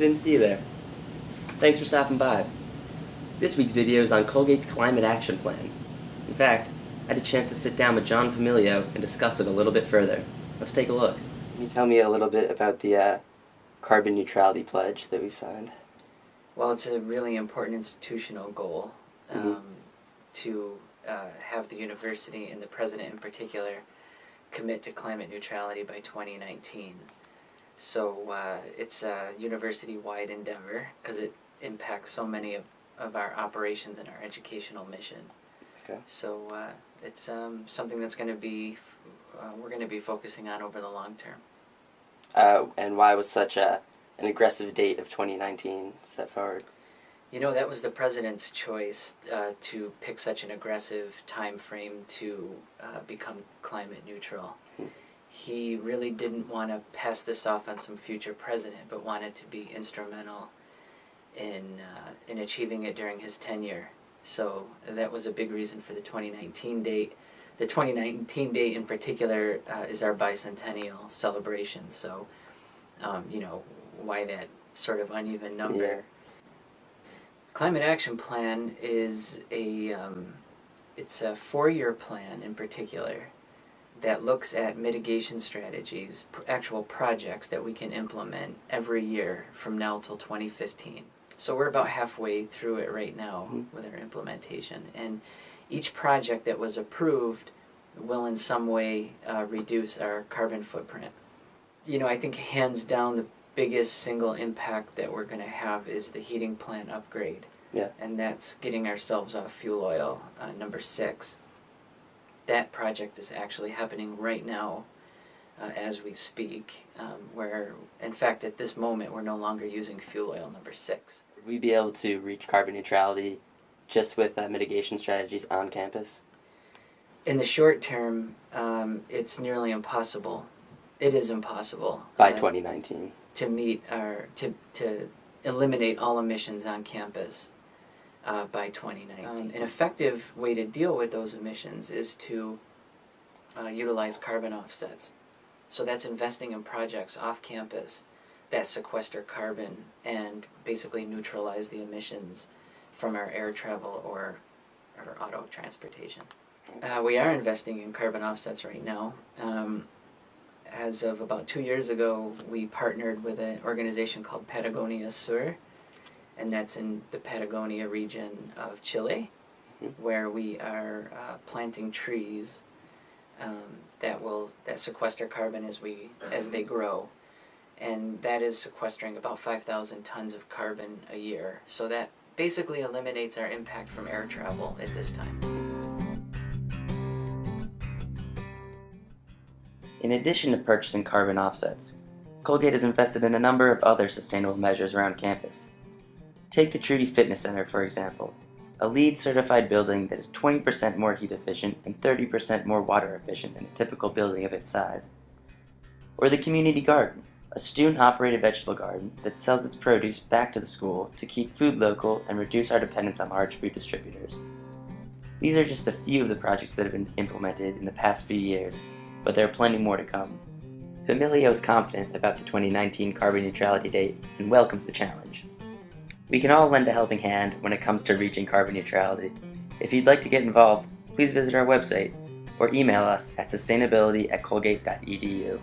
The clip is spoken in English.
didn't see you there. Thanks for stopping by. This week's video is on Colgate's Climate Action Plan. In fact, I had a chance to sit down with John Pomilio and discuss it a little bit further. Let's take a look. Can you tell me a little bit about the carbon neutrality pledge that we've signed? Well, it's a really important institutional goal to have the university and the president in particular commit to climate neutrality by 2019. So it's a university-wide endeavor because it impacts so many of our operations and our educational mission. Okay. So it's something that's going to be we're going to be focusing on over the long term. And why was such an aggressive date of 2019 set forward? You know, that was the president's choice to pick such an aggressive time frame to become climate neutral. He really didn't want to pass this off on some future president, but wanted to be instrumental in achieving it during his tenure. So that was a big reason for the 2019 date. The 2019 date in particular is our bicentennial celebration, so you know, why that sort of uneven number. Yeah. Climate Action Plan is it's a 4-year plan in particular that looks at mitigation strategies, actual projects that we can implement every year from now till 2015. So we're about halfway through it right now with our implementation, and each project that was approved will in some way reduce our carbon footprint. You know, I think hands down the biggest single impact that we're going to have is the heating plant upgrade. Yeah. And that's getting ourselves off fuel oil, number 6. That project is actually happening right now as we speak, where, in fact, at this moment, we're no longer using fuel oil number 6. Would we be able to reach carbon neutrality just with mitigation strategies on campus? In the short term, it's nearly impossible. It is impossible. By 2019. To meet our, to eliminate all emissions on campus by 2019. An effective way to deal with those emissions is to utilize carbon offsets. So that's investing in projects off campus that sequester carbon and basically neutralize the emissions from our air travel or auto transportation. We are investing in carbon offsets right now. As of about 2 years ago, we partnered with an organization called Patagonia Sur, and that's in the Patagonia region of Chile, where we are planting trees that sequester carbon as they grow, and that is sequestering about 5,000 tons of carbon a year. So that basically eliminates our impact from air travel at this time. In addition to purchasing carbon offsets, Colgate has invested in a number of other sustainable measures around campus. Take the Trudy Fitness Center, for example, a LEED certified building that is 20% more heat efficient and 30% more water efficient than a typical building of its size. Or the Community Garden, a student-operated vegetable garden that sells its produce back to the school to keep food local and reduce our dependence on large food distributors. These are just a few of the projects that have been implemented in the past few years, but there are plenty more to come. Pomilio is confident about the 2019 carbon neutrality date and welcomes the challenge. We can all lend a helping hand when it comes to reaching carbon neutrality. If you'd like to get involved, please visit our website or email us at sustainability@colgate.edu.